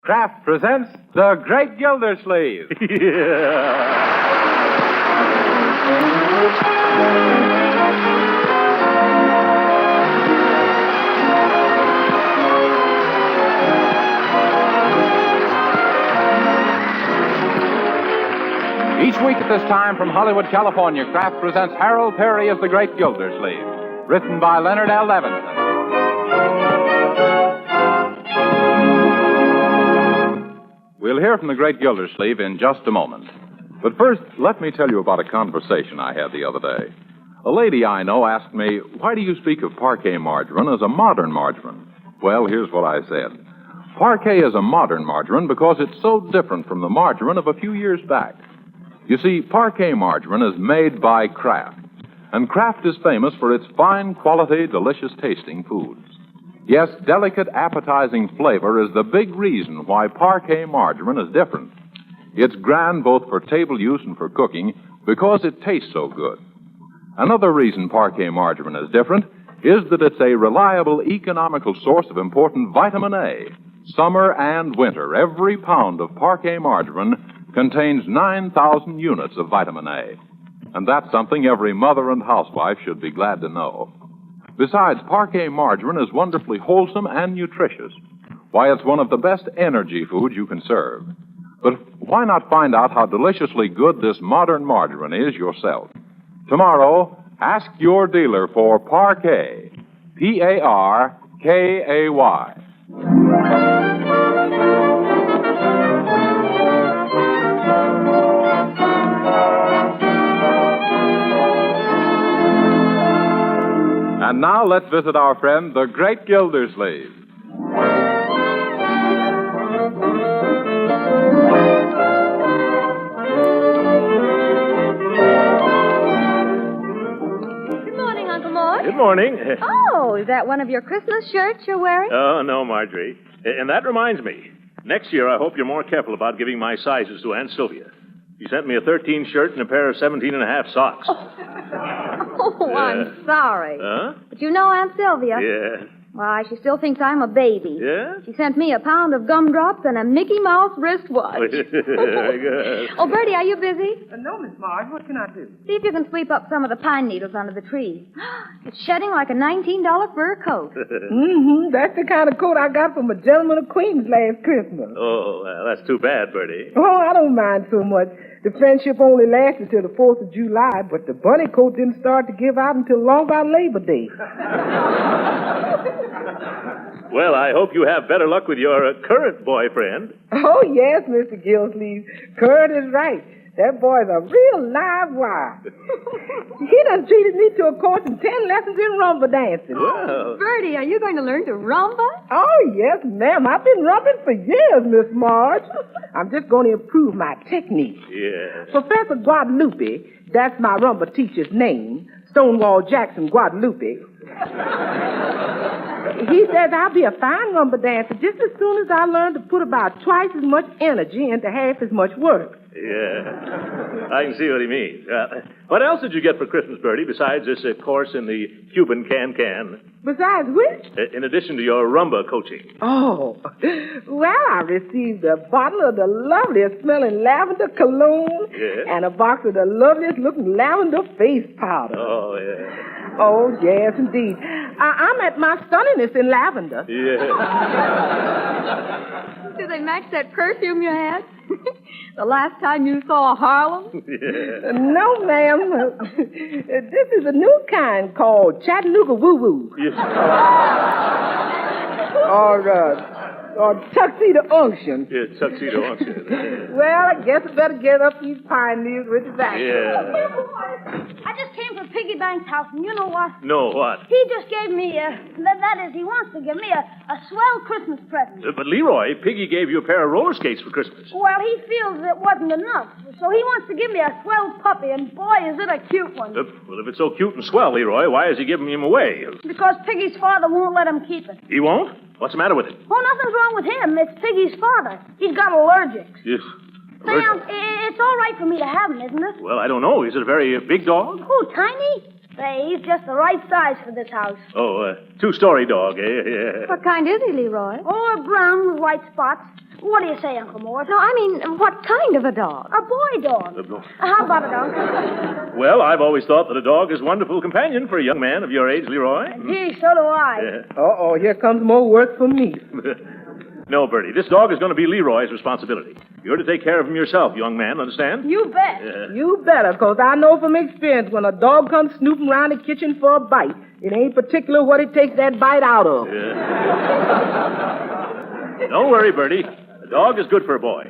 Kraft presents The Great Gildersleeve. Each week at this time from Hollywood, California, Kraft presents Harold Perry as The Great Gildersleeve, written by Leonard L. Levinson. We'll hear from The Great Gildersleeve in just a moment. But first, let me tell you about a conversation I had the other day. A lady I know asked me, why do you speak of parquet margarine as a modern margarine? Well, here's what I said. Parquet is a modern margarine because it's so different from the margarine of a few years back. You see, parquet margarine is made by Kraft, and Kraft is famous for its fine quality, delicious tasting foods. Yes, delicate, appetizing flavor is the big reason why parquet margarine is different. It's grand both for table use and for cooking because it tastes so good. Another reason parquet margarine is different is that it's a reliable, economical source of important vitamin A. Summer and winter, every pound of parquet margarine contains 9,000 units of vitamin A. And that's something every mother and housewife should be glad to know. Besides, parquet margarine is wonderfully wholesome and nutritious. Why, it's one of the best energy foods you can serve. But why not find out how deliciously good this modern margarine is yourself? Tomorrow, ask your dealer for Parquet. P-A-R-K-A-Y. And now let's visit our friend, the Great Gildersleeve. Good morning, Uncle Mort. Good morning. Oh, is that one of your Christmas shirts you're wearing? Oh, no, Marjorie. And that reminds me. Next year, I hope you're more careful about giving my sizes to Aunt Sylvia. She sent me a 13 shirt and a pair of 17.5 socks. Oh, I'm sorry. Huh? But you know Aunt Sylvia. Yeah. Why, she still thinks I'm a baby. Yeah? She sent me a pound of gumdrops and a Mickey Mouse wristwatch. Very good. Oh, Bertie, are you busy? No, Miss Marge. What can I do? See if you can sweep up some of the pine needles under the tree. It's shedding like a $19 fur coat. That's the kind of coat I got from a gentleman of Queens last Christmas. Oh, well, that's too bad, Bertie. Oh, I don't mind so much. The friendship only lasted till the 4th of July, but the bunny coat didn't start to give out until long about Labor Day. Well, I hope you have better luck with your current boyfriend. Oh, yes, Mr. Gildersleeve. Curd is right. That boy's a real live wire. He done treated me to a course and 10 lessons in rumba dancing. Well. Bertie, are you going to learn to rumba? Oh, yes, ma'am. I've been rumbing for years, Miss Marge. I'm just going to improve my technique. Yeah. Professor Guadalupe, that's my rumba teacher's name, Stonewall Jackson Guadalupe. He says I'll be a fine rumba dancer just as soon as I learn to put about twice as much energy into half as much work. Yeah. I can see what he means. What else did you get for Christmas, Bertie, besides this course in the Cuban can-can? Besides which? In addition to your rumba coaching. Oh, well, I received a bottle of the loveliest smelling lavender cologne and a box of the loveliest looking lavender face powder. Oh, yeah. Oh, yes, indeed. I'm at my stunningness in lavender. Yeah. Do they match that perfume you had? The last time you saw Harlem? Yeah. No, ma'am. This is a new kind called Chattanooga Woo Woo. Yes. Or tuxedo unction. Yeah, tuxedo unction. Well, I guess I better get up these pine needles with the back. Yeah. I just came from Piggy Bank's house, and you know what? No, what? He just gave me he wants to give me a swell Christmas present. But Leroy, Piggy gave you a pair of roller skates for Christmas. Well, he feels it wasn't enough, so he wants to give me a swell puppy, and boy, is it a cute one. Well, if it's so cute and swell, Leroy, why is he giving him away? Because Piggy's father won't let him keep it. He won't? What's the matter with it? Oh, nothing's wrong with him. It's Piggy's father. He's got allergics. Yes. Sam, it's all right for me to have him, isn't it? Well, I don't know. Is it a very big dog? Oh, tiny? Say, he's just the right size for this house. Oh, two-story dog, eh? Yeah. What kind is he, Leroy? Oh, a brown with white spots. What do you say, Uncle Mort? No, I mean, what kind of a dog? A boy dog. How about it, Uncle? Well, I've always thought that a dog is a wonderful companion for a young man of your age, Leroy. Gee, so do I. Yeah. Uh-oh, here comes more work for me. No, Bertie, this dog is going to be Leroy's responsibility. You're to take care of him yourself, young man, understand? You bet. Yeah. You better, 'cause I know from experience when a dog comes snooping around the kitchen for a bite, it ain't particular what it takes that bite out of. Yeah. Don't worry, Bertie. A dog is good for a boy.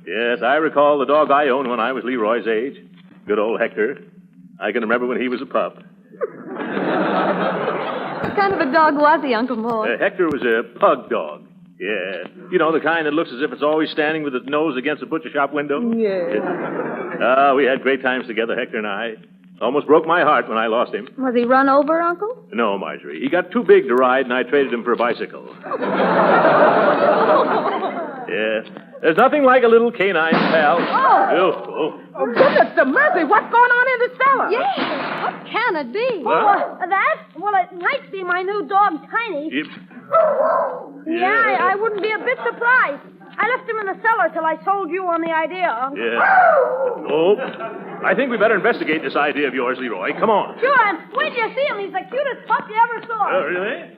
Yes, I recall the dog I owned when I was Leroy's age. Good old Hector. I can remember when he was a pup. What kind of a dog was he, Uncle Mort? Hector was a pug dog. Yeah. You know, the kind that looks as if it's always standing with its nose against a butcher shop window? Yeah. We had great times together, Hector and I. Almost broke my heart when I lost him. Was he run over, Uncle? No, Marjorie. He got too big to ride, and I traded him for a bicycle. Yeah. There's nothing like a little canine pal. Oh. Oh, goodness to mercy, what's going on in the cellar? Yeah. What can it be? Oh, that? Well, it might be my new dog, Tiny. Yep. Yeah, I wouldn't be a bit surprised. I left him in the cellar till I sold you on the idea, Uncle. Yeah. Oh, I think we better investigate this idea of yours, Leroy. Come on. Sure, and wait till you see him. He's the cutest pup you ever saw. Oh, really?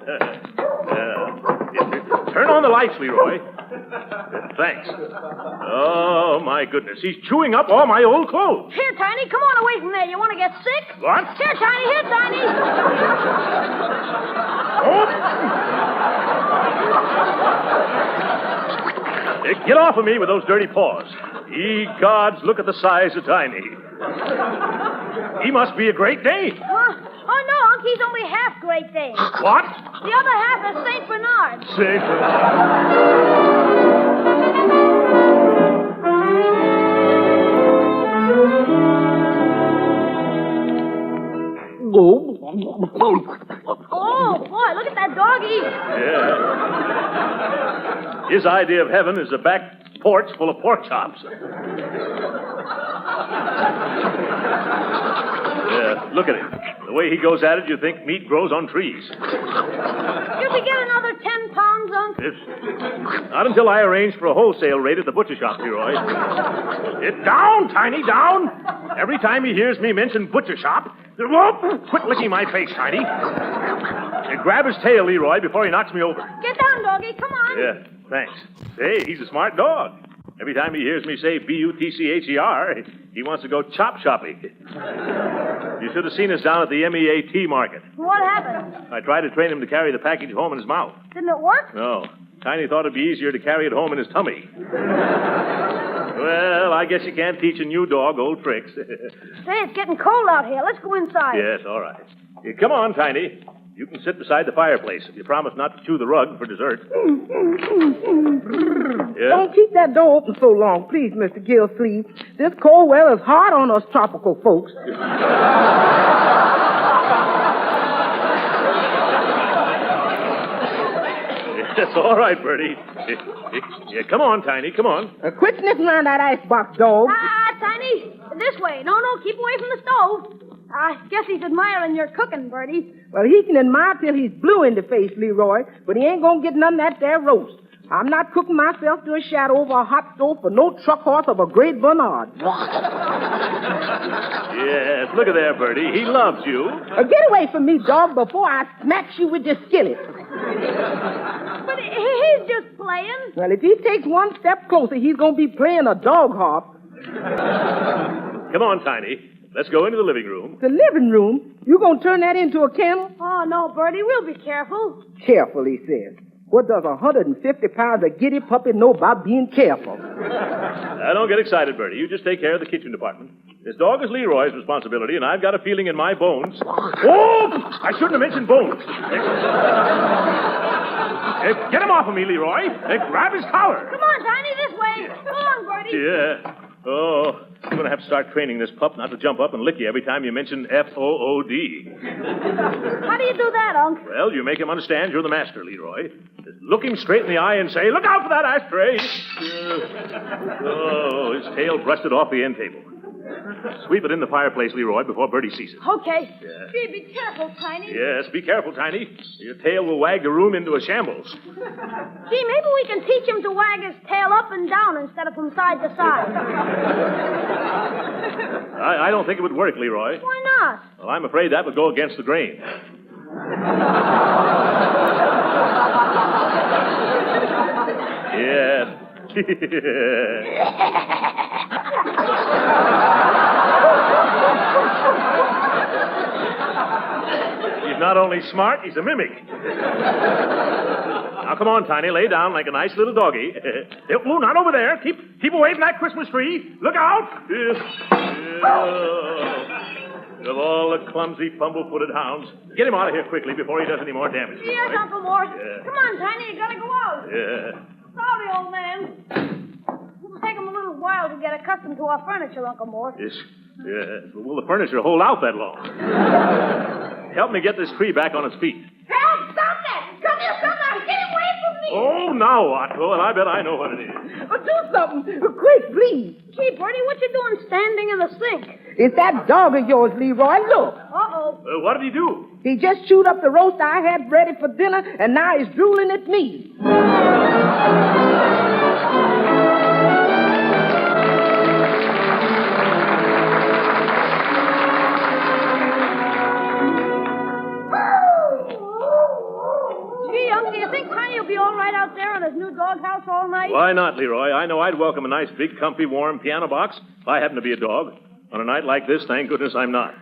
Turn on the lights, Leroy. Thanks. Oh, my goodness. He's chewing up all my old clothes. Here, Tiny, come on away from there. You want to get sick? What? Here, Tiny, here, Tiny. Get off of me with those dirty paws. Ye gods, look at the size of Tiny. He must be a Great Dane. Huh? Oh, no, Unc, he's only half Great Dane. What? The other half is St. Bernard. Say, Oh, boy, look at that dog eat. yeah. His idea of heaven is a back porch full of pork chops. Yeah, look at him. The way he goes at it, you think meat grows on trees. Did we get another 10 pounds, Unc? Not until I arrange for a wholesale rate at the butcher shop, Leroy. Get down, Tiny, down. Every time he hears me mention butcher shop, whoop, quit licking my face, Tiny. Grab his tail, Leroy, before he knocks me over. Get down, doggy. Come on. Yeah, thanks. Say, he's a smart dog. Every time he hears me say B-U-T-C-H-E-R, he wants to go chop shopping. You should have seen us down at the MEAT market. What happened? I tried to train him to carry the package home in his mouth. Didn't it work? No. Tiny thought it'd be easier to carry it home in his tummy. Well, I guess you can't teach a new dog old tricks. Say, it's getting cold out here. Let's go inside. Yes, all right. Come on, Tiny. You can sit beside the fireplace if you promise not to chew the rug for dessert. Yeah? Don't keep that door open so long, please, Mr. Gildersleeve. This cold weather's hard on us tropical folks. That's all right, Bertie. Yeah, come on, Tiny, come on. Quit sniffing around that icebox, dog. Tiny, this way. No, keep away from the stove. I guess he's admiring your cooking, Bertie. Well, he can admire till he's blue in the face, Leroy, but he ain't gonna get none of that there roast. I'm not cooking myself to a shadow over a hot stove for no truck horse of a Great Bernard. Yes, look at there, Bertie. He loves you. Get away from me, dog, before I smack you with this skillet. But he's just playing. Well, if he takes one step closer, he's gonna be playing a dog harp. Come on, Tiny. Let's go into the living room. The living room? You gonna turn that into a kennel? Oh, no, Bertie, we'll be careful. Careful, he says. What does 150 pounds of giddy puppy know about being careful? Now, don't get excited, Bertie. You just take care of the kitchen department. This dog is Leroy's responsibility, and I've got a feeling in my bones. Oh! I shouldn't have mentioned bones. Get him off of me, Leroy. Grab his collar. Come on, Tiny, this way. Go on, Bertie. Yeah. Oh, I'm going to have to start training this pup not to jump up and lick you every time you mention F-O-O-D. How do you do that, Unc? Well, you make him understand you're the master, Leroy. Just look him straight in the eye and say, "Look out for that ashtray." Oh, his tail brushed off the end table. Sweep it in the fireplace, Leroy, before Bertie sees it. Okay. Yeah. Gee, be careful, Tiny. Yes, be careful, Tiny. Your tail will wag the room into a shambles. Gee, maybe we can teach him to wag his tail up and down instead of from side to side. I don't think it would work, Leroy. Why not? Well, I'm afraid that would go against the grain. Yes. He's not only smart, he's a mimic. Now, come on, Tiny. Lay down like a nice little doggy. Oh, not over there. Keep away from that Christmas tree. Look out. Of all the clumsy, fumble-footed hounds. Get him out of here quickly before he does any more damage. Yes, Leroy. Uncle Mort. Yeah. Come on, Tiny. You gotta go out. Yeah. Sorry, old man. It'll take him a little while to get accustomed to our furniture, Uncle Mort. Yes. Will the furniture hold out that long? Help me get this tree back on its feet. Help! Stop that! Come here, come now! Get away from me! Oh, now, Otto, and I bet I know what it is. Do something. Quick, please. Gee, Bertie, what you doing standing in the sink? It's that dog of yours, Leroy. Look. Uh-oh. What did he do? He just chewed up the roast I had ready for dinner, and now he's drooling at me. Gee, Uncle, do you think Tiny will be all right out there in his new doghouse all night? Why not, Leroy? I know I'd welcome a nice, big, comfy, warm piano box if I happen to be a dog. On a night like this, thank goodness I'm not.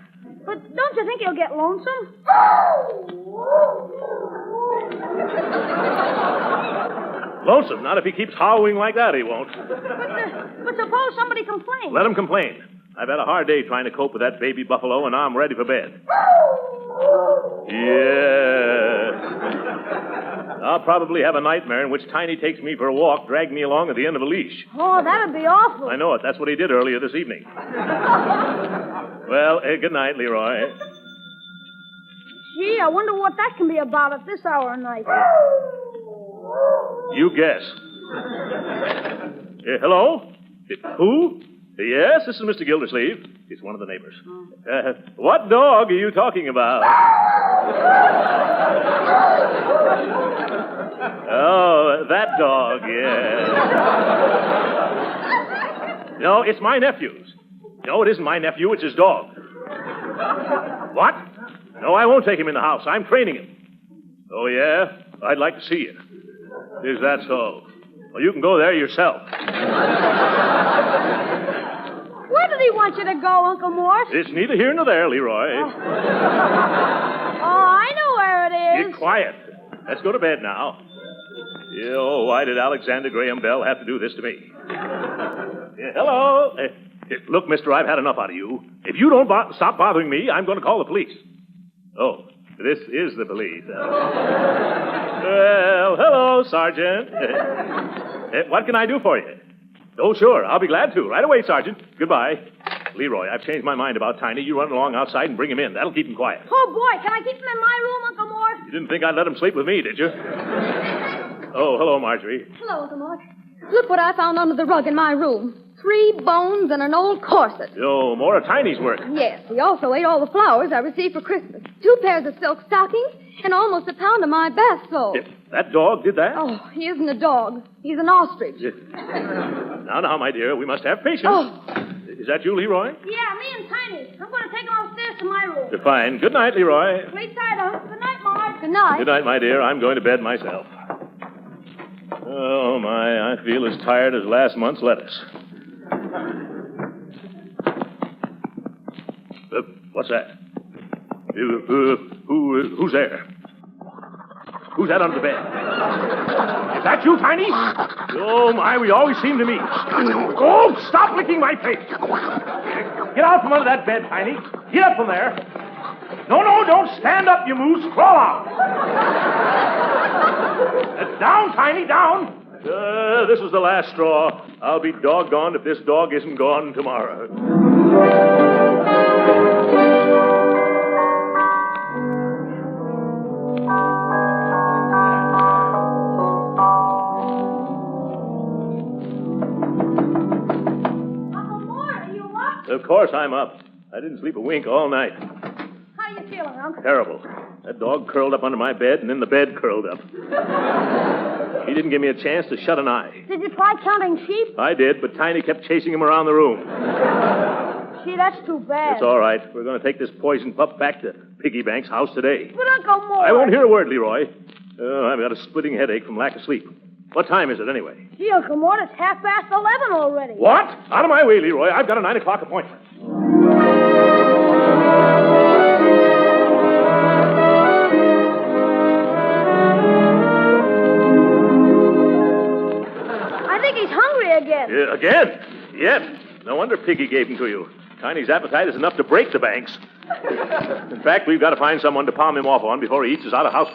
But don't you think he'll get lonesome? Lonesome, not if he keeps howling like that, he won't. But suppose somebody complains. Let him complain. I've had a hard day trying to cope with that baby buffalo, and now I'm ready for bed. Yeah. I'll probably have a nightmare in which Tiny takes me for a walk, drag me along at the end of a leash. Oh, that'd be awful. I know it. That's what he did earlier this evening. Well, good night, Leroy. Gee, I wonder what that can be about at this hour of night. You guess. Hello? Who? Yes, this is Mr. Gildersleeve. He's one of the neighbors. What dog are you talking about? Oh, that dog, yeah. No, it's my nephew's. No, it isn't my nephew, it's his dog. What? No, I won't take him in the house. I'm training him. Oh, yeah? I'd like to see you. Is that so? Well, you can go there yourself. Where did he want you to go, Uncle Mort? It's neither here nor there, Leroy. Oh, I know where it is. Get quiet. Let's go to bed now. Oh, why did Alexander Graham Bell have to do this to me? Hello? Look, mister, I've had enough out of you. If you don't stop bothering me, I'm going to call the police. Oh, this is the police. Well, hello, Sergeant. What can I do for you? Oh, sure. I'll be glad to. Right away, Sergeant. Goodbye. Leroy, I've changed my mind about Tiny. You run along outside and bring him in. That'll keep him quiet. Oh, boy, can I keep him in my room, Uncle Mort? You didn't think I'd let him sleep with me, did you? Oh, hello, Marjorie. Hello, Uncle Mort. Look what I found under the rug in my room. 3 bones and an old corset. Oh, more of Tiny's work. Yes, he also ate all the flowers I received for Christmas. 2 pairs of silk stockings and almost a pound of my bath salts. That dog did that? Oh, he isn't a dog. He's an ostrich. Now, my dear, we must have patience. Oh. Is that you, Leroy? Yeah, me and Tiny. I'm going to take him upstairs to my room. Fine. Good night, Leroy. Sleep tight, Uncle. Good night, Mort. Good night. Good night, my dear. I'm going to bed myself. Oh, my. I feel as tired as last month's lettuce. What's that? Who's there? Who's that under the bed? Is that you, Tiny? Oh, my, we always seem to meet. Oh, stop licking my face. Get out from under that bed, Tiny. Get up from there. No, don't stand up, you moose. Crawl out. Down, Tiny, down. This is the last straw. I'll be doggone if this dog isn't gone tomorrow. Uncle Mort, are you up? Of course I'm up. I didn't sleep a wink all night. How you feeling, Unc? Terrible. That dog curled up under my bed, and then the bed curled up. He didn't give me a chance to shut an eye. Did you try counting sheep? I did, but Tiny kept chasing him around the room. Gee, that's too bad. It's all right. We're going to take this poison pup back to Piggy Bank's house today. But Uncle Mort... I won't hear a word, Leroy. I've got a splitting headache from lack of sleep. What time is it, anyway? Gee, Uncle Mort, it's 11:30 already. What? Out of my way, Leroy. I've got a 9 o'clock appointment. I think he's hungry again. Again? Yep. No wonder Piggy gave him to you. Tiny's appetite is enough to break the banks. In fact, we've got to find someone to palm him off on before he eats us out of house.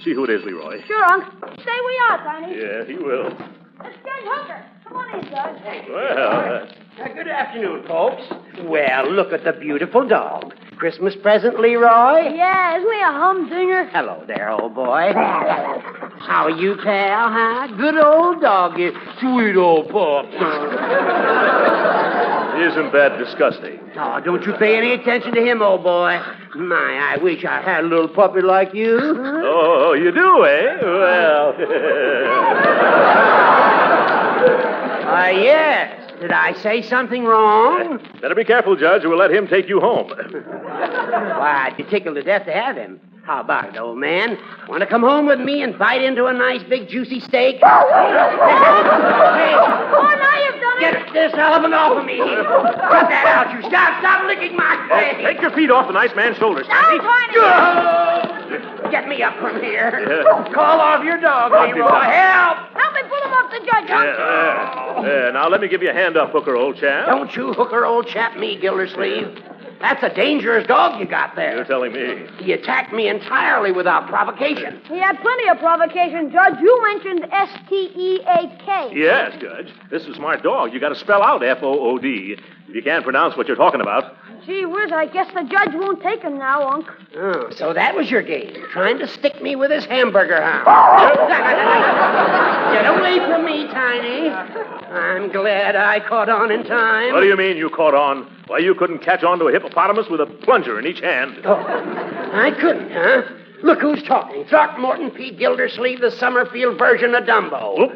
See who it is, Leroy. Sure, Unc. Stay we are, Tiny. Yeah, he will. It's Judge Hooker. Come on in, Judge. Well, Good afternoon, folks. Well, look at the beautiful dog. Christmas present, Leroy? Yeah, isn't he a humdinger? Hello there, old boy. How are you, pal, huh? Good old dog, you sweet old pup. isn't that disgusting? Oh, don't you pay any attention to him, old boy. My, I wish I had a little puppy like you. Oh, you do, eh? Well... Yes. Did I say something wrong? Better be careful, Judge, or we'll let him take you home. Why, I'd be tickled to death to have him. How about it, old man? Want to come home with me and bite into a nice big juicy steak? Hey, Oh, now you've done it. get this elephant off of me. Cut that out, you. Stop licking my face. Take your feet off the nice man's shoulders, Now, Sandy. Tiny. Get me up from here. Yeah. Call off your dog, Knock him Leroy. down. Help! Help me pull him off the judge, Unc. Now, let me give you a hand up, Hooker, old chap. Don't you hooker old chap me, Gildersleeve. That's a dangerous dog you got there. You're telling me. He attacked me entirely without provocation. He had plenty of provocation, Judge. You mentioned S-T-E-A-K. Yes, Judge. This is a smart dog. You got to spell out F-O-O-D. If you can't pronounce what you're talking about. Gee whiz, I guess the judge won't take him now, Unc. Oh, so that was your game, trying to stick me with his hamburger hound. Get away from me, Tiny. I'm glad I caught on in time. What do you mean you caught on? Why, you couldn't catch on to a hippopotamus with a plunger in each hand. Oh, I couldn't, huh? Look who's talking. Throckmorton P. Gildersleeve, the Summerfield version of Dumbo. Oop.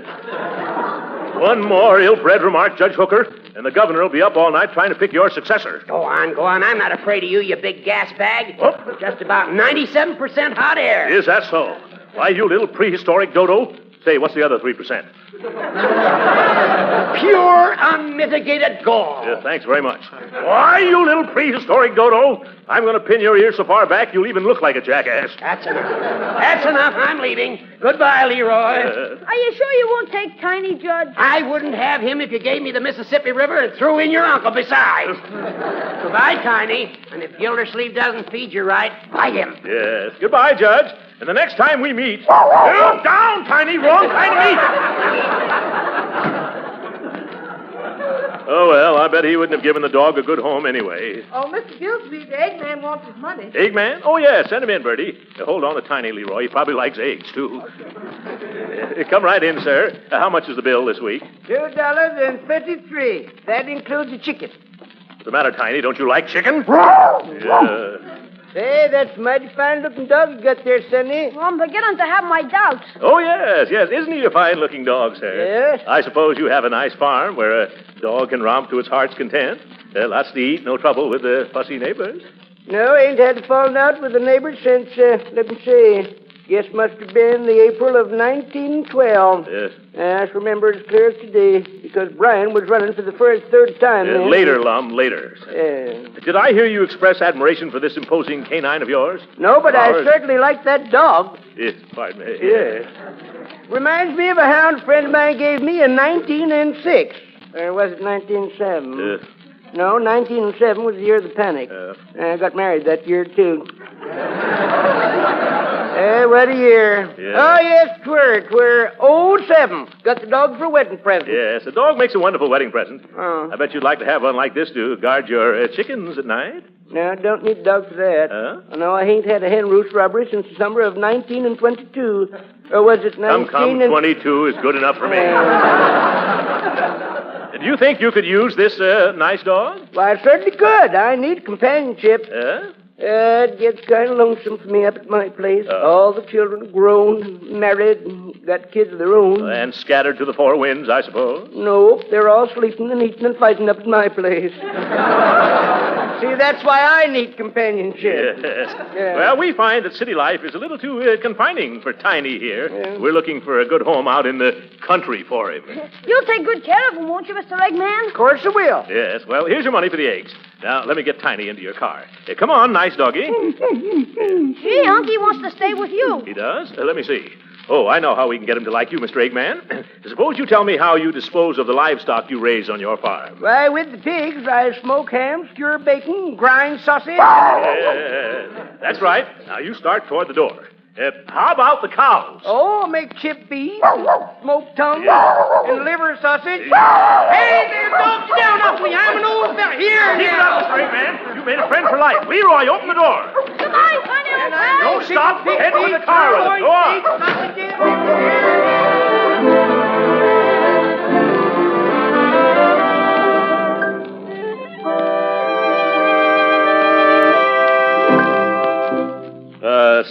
One more ill-bred remark, Judge Hooker, and the governor will be up all night trying to pick your successor. Go on. I'm not afraid of you, you big gas bag. Oh. Just about 97% hot air. Is that so? Why, you little prehistoric dodo. Say, what's the other 3%? Pure, unmitigated gall. Yeah, thanks very much. Why, you little prehistoric dodo? I'm going to pin your ear so far back you'll even look like a jackass. That's enough. I'm leaving. Goodbye, Leroy. Are you sure you won't take Tiny, Judge? I wouldn't have him if you gave me the Mississippi River and threw in your uncle besides. Goodbye, Tiny. And if Gildersleeve doesn't feed you right, bite him. Yes. Goodbye, Judge. And the next time we meet... Oh, down, Tiny. Wrong kind of meat. Oh, well, I bet he wouldn't have given the dog a good home anyway. Oh, Mr. Gildersleeve, the Eggman wants his money. Eggman? Oh, yeah, send him in, Bertie. Hold on to Tiny, Leroy. He probably likes eggs, too. Come right in, sir. How much is the bill this week? $2.53. That includes the chicken. What's the matter, Tiny? Don't you like chicken? Yeah. Hey, that's a mighty fine-looking dog you got there, Sonny. Well, I'm beginning to have my doubts. Oh, yes. Isn't he a fine-looking dog, sir? Yes. I suppose you have a nice farm where a dog can romp to its heart's content. Lots to eat, no trouble with the fussy neighbors. No, ain't had a falling out with the neighbors since, let me see, guess must have been the April of 1912. Yes. I remember it as clear as today, because Brian was running for the third time then. Later, Lum, later. Did I hear you express admiration for this imposing canine of yours? No, but Ours? I certainly like that dog. Yes, pardon me. Yeah. Reminds me of a hound a friend of mine gave me in 1906. Or was it 1907? No, 1907 was the year of the panic. I got married that year, too. What a year. Yeah. Oh, yes, 'twere 07. Got the dog for a wedding present. Yes, a dog makes a wonderful wedding present. Oh. I bet you'd like to have one like this to guard your chickens at night. No, don't need a dog for that. Huh? No, I ain't had a hen roost robbery since the summer of 1922. Or was it 19 Come, 22 is good enough for me. Do you think you could use this nice dog? Why, I certainly could. I need companionship. It gets kind of lonesome for me up at my place. All the children are grown, married, and got kids of their own. And scattered to the four winds, I suppose. Nope, they're all sleeping and eating and fighting up at my place. See, that's why I need companionship. Yes. Yeah. Well, we find that city life is a little too confining for Tiny here. Yeah. We're looking for a good home out in the country for him. You'll take good care of him, won't you, Mr. Eggman? Of course I will. Yes, well, here's your money for the eggs. Now, let me get Tiny into your car. Come on, nice doggy. Gee, Unky wants to stay with you. He does? Let me see. Oh, I know how we can get him to like you, Mr. Eggman. Suppose you tell me how you dispose of the livestock you raise on your farm. Why, with the pigs, I smoke ham, skewer bacon, grind sausage. That's right. Now, you start toward the door. How about the cows? Oh, make chip beef, smoked tongue, and liver sausage. Hey there, dog, get down off me. I'm an old fella. Here, Keep it up, Mr. Eggman. You made a friend for life. Leroy, open the door. Goodbye, Tiny old pal. Don't stop. Head for the car with us. Go on.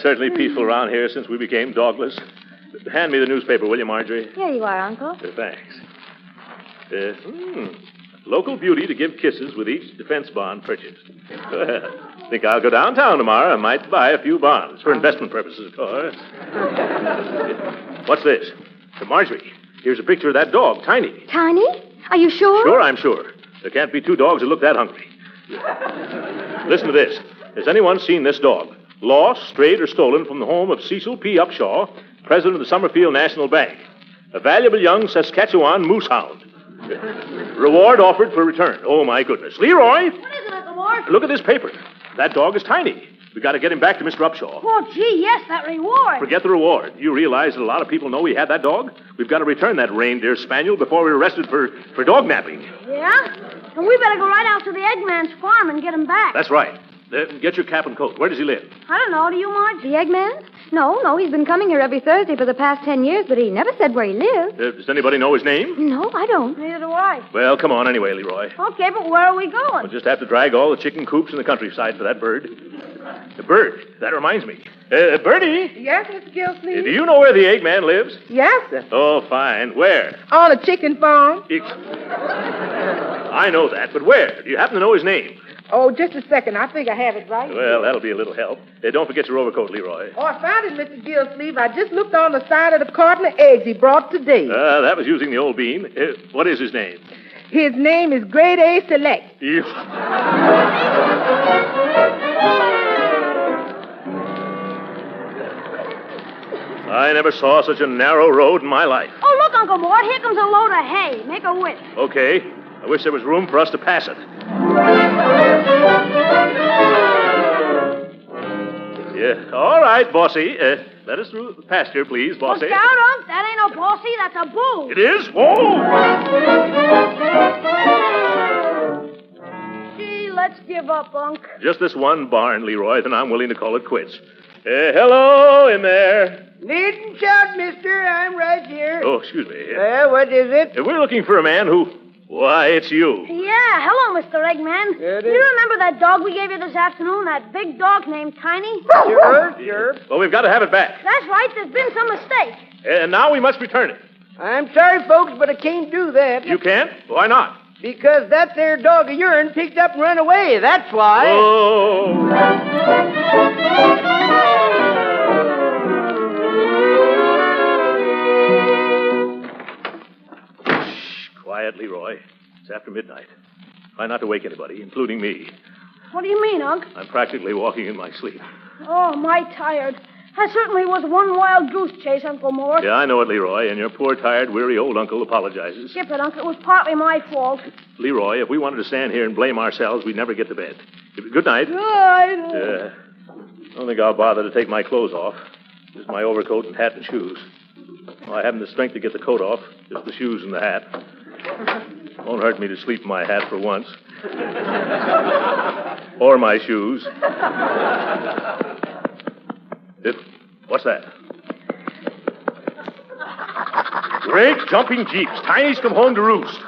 Certainly peaceful around here since we became dogless. Hand me the newspaper, will you, Marjorie? Here you are, Uncle. Thanks. Local beauty to give kisses with each defense bond purchased. Think I'll go downtown tomorrow. I might buy a few bonds for investment purposes, of course. What's this? Marjorie, here's a picture of that dog, Tiny. Tiny? Are you sure? Sure, I'm sure. There can't be two dogs that look that hungry. Listen to this. Has anyone seen this dog? Lost, strayed, or stolen from the home of Cecil P. Upshaw, president of the Summerfield National Bank. A valuable young Saskatchewan moose hound. Reward offered for return. Oh, my goodness. Leroy! What is it, Uncle Mort? Look at this paper. That dog is Tiny. We got to get him back to Mr. Upshaw. Oh, gee, yes, that reward. Forget the reward. You realize that a lot of people know we had that dog? We've got to return that reindeer spaniel before we're arrested for dog napping. Yeah? And we better go right out to the Eggman's farm and get him back. That's right. Get your cap and coat. Where does he live? I don't know. Do you, Marge? The Eggman? No, he's been coming here every Thursday for the past 10 years, but he never said where he lived. Does anybody know his name? No, I don't. Neither do I. Well, come on anyway, Leroy. Okay, but where are we going? We'll just have to drag all the chicken coops in the countryside for that bird. The bird. That reminds me. Bertie? Yes, Mr. Gildersleeve? Do you know where the Eggman lives? Yes, sir. Oh, fine. Where? On a chicken farm. I know that, but where? Do you happen to know his name? Oh, just a second. I think I have it right. Well, that'll be a little help. Don't forget your overcoat, Leroy. Oh, I found it, Mr. Gildersleeve. I just looked on the side of the carton of eggs he brought today. That was using the old bean. What is his name? His name is Grade A Select. I never saw such a narrow road in my life. Oh, look, Uncle Mort. Here comes a load of hay. Make a wish. Okay. I wish there was room for us to pass it. Yeah. All right, bossy. Let us through the pasture, please, bossy. Look out, Unc. That ain't no bossy. That's a bull. It is? Oh! Gee, let's give up, Unc. Just this one barn, Leroy, then I'm willing to call it quits. Hello in there. Needn't shout, mister. I'm right here. Oh, excuse me. What is it? We're looking for a man who... Why, it's you. Yeah, hello, Mr. Eggman. Good. You remember that dog we gave you this afternoon? That big dog named Tiny? Sure. Well, we've got to have it back. That's right. There's been some mistake. And now we must return it. I'm sorry, folks, but I can't do that. You can't? Why not? Because that there dog of yourn picked up and run away. That's why. Oh. Quiet, Leroy. It's after midnight. Try not to wake anybody, including me. What do you mean, Unc? I'm practically walking in my sleep. Oh, my tired. That certainly was one wild goose chase, Uncle Mort. Yeah, I know it, Leroy, and your poor, tired, weary old uncle apologizes. Skip it, Unc. It was partly my fault. Leroy, if we wanted to stand here and blame ourselves, we'd never get to bed. Good night. Good. I don't think I'll bother to take my clothes off. Just my overcoat and hat and shoes. Well, I haven't the strength to get the coat off, just the shoes and the hat. Won't hurt me to sleep in my hat for once. Or my shoes. What's that? Great jumping jeeps. Tiny's come home to roost.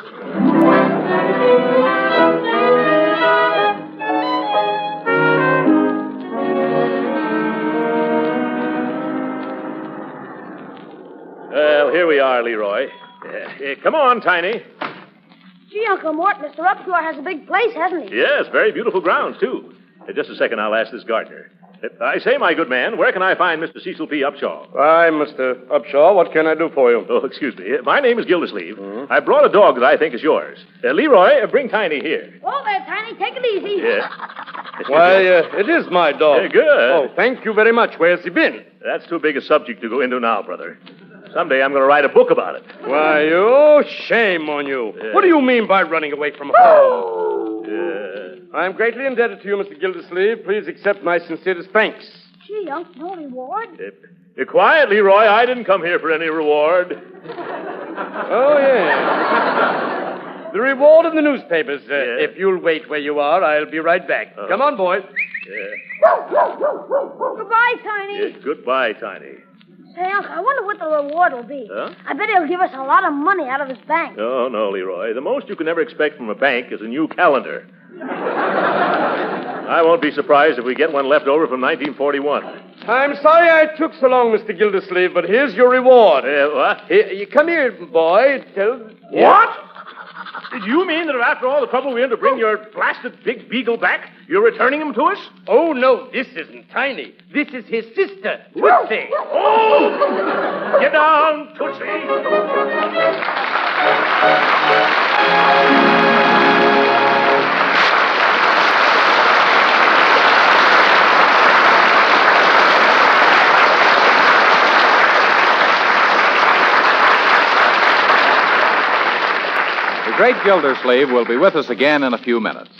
Well, here we are, Leroy. Come on, Tiny. Gee, Uncle Mort, Mr. Upshur has a big place, hasn't he? Yes, very beautiful grounds, too. Just a second, I'll ask this gardener. I say, my good man, where can I find Mr. Cecil P. Upshaw? Hi, Mr. Upshaw. What can I do for you? Oh, excuse me. My name is Gildersleeve. I brought a dog that I think is yours. Leroy, bring Tiny here. Oh, there, Tiny. Take it easy. Yeah. Why, it is my dog. Good. Oh, thank you very much. Where's he been? That's too big a subject to go into now, brother. Someday I'm going to write a book about it. Why, oh, shame on you. What do you mean by running away from home? I'm greatly indebted to you, Mr. Gildersleeve. Please accept my sincerest thanks. Gee, Unc, no reward. Quiet, Leroy. I didn't come here for any reward. Oh, yeah. The reward in the newspapers. If you'll wait where you are, I'll be right back. Come on, boy. Goodbye, Tiny. Goodbye, Tiny. Say, Unc, I wonder what the reward will be. Huh? I bet he'll give us a lot of money out of his bank. Oh, no, Leroy. The most you can ever expect from a bank is a new calendar. I won't be surprised if we get one left over from 1941. I'm sorry I took so long, Mr. Gildersleeve, but here's your reward. What? Here, you come here, boy. What? Did you mean that after all the trouble we had to bring your blasted big beagle back, you're returning him to us? Oh, no, this isn't Tiny. This is his sister, Tootsie. Oh! Get down, Tootsie! The great Gildersleeve will be with us again in a few minutes.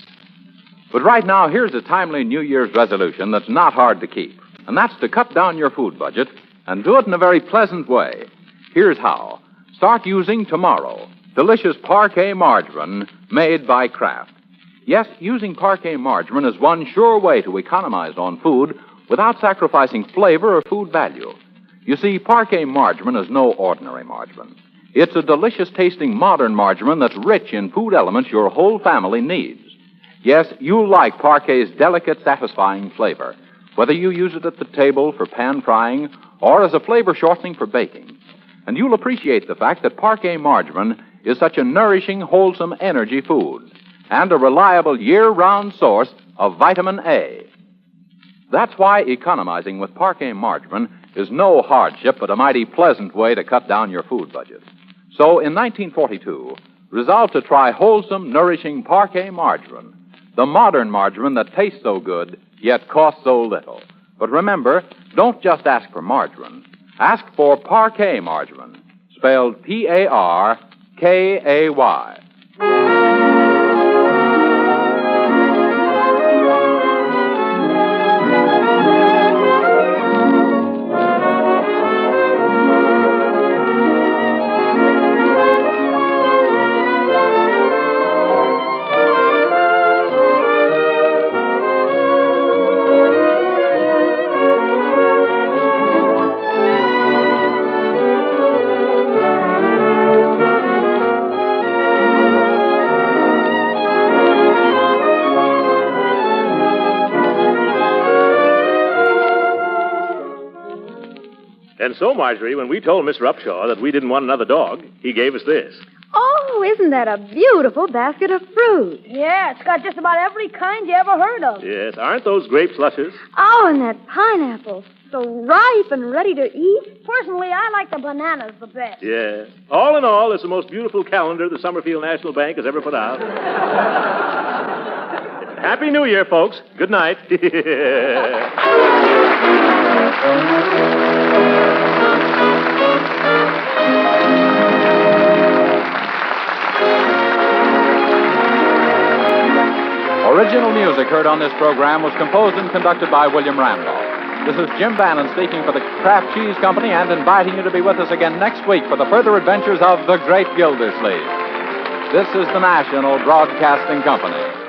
But right now, here's a timely New Year's resolution that's not hard to keep. And that's to cut down your food budget and do it in a very pleasant way. Here's how. Start using tomorrow delicious Parquet margarine made by Kraft. Yes, using Parquet margarine is one sure way to economize on food without sacrificing flavor or food value. You see, Parquet margarine is no ordinary margarine. It's a delicious-tasting modern margarine that's rich in food elements your whole family needs. Yes, you'll like Parquet's delicate, satisfying flavor, whether you use it at the table for pan frying or as a flavor shortening for baking. And you'll appreciate the fact that Parquet margarine is such a nourishing, wholesome energy food and a reliable year-round source of vitamin A. That's why economizing with Parquet margarine is no hardship but a mighty pleasant way to cut down your food budget. So in 1942, resolve to try wholesome, nourishing Parquet margarine, the modern margarine that tastes so good, yet costs so little. But remember, don't just ask for margarine. Ask for Parquet margarine, spelled P-A-R-K-A-Y. And so, Marjorie, when we told Mr. Upshaw that we didn't want another dog, he gave us this. Oh, isn't that a beautiful basket of fruit? Yeah, it's got just about every kind you ever heard of. Yes, aren't those grapes luscious? Oh, and that pineapple. So ripe and ready to eat. Personally, I like the bananas the best. Yes. All in all, it's the most beautiful calendar the Summerfield National Bank has ever put out. Happy New Year, folks. Good night. Original music heard on this program was composed and conducted by William Randolph. This is Jim Bannon speaking for the Kraft Cheese Company and inviting you to be with us again next week for the further adventures of the Great Gildersleeve. This is the National Broadcasting Company.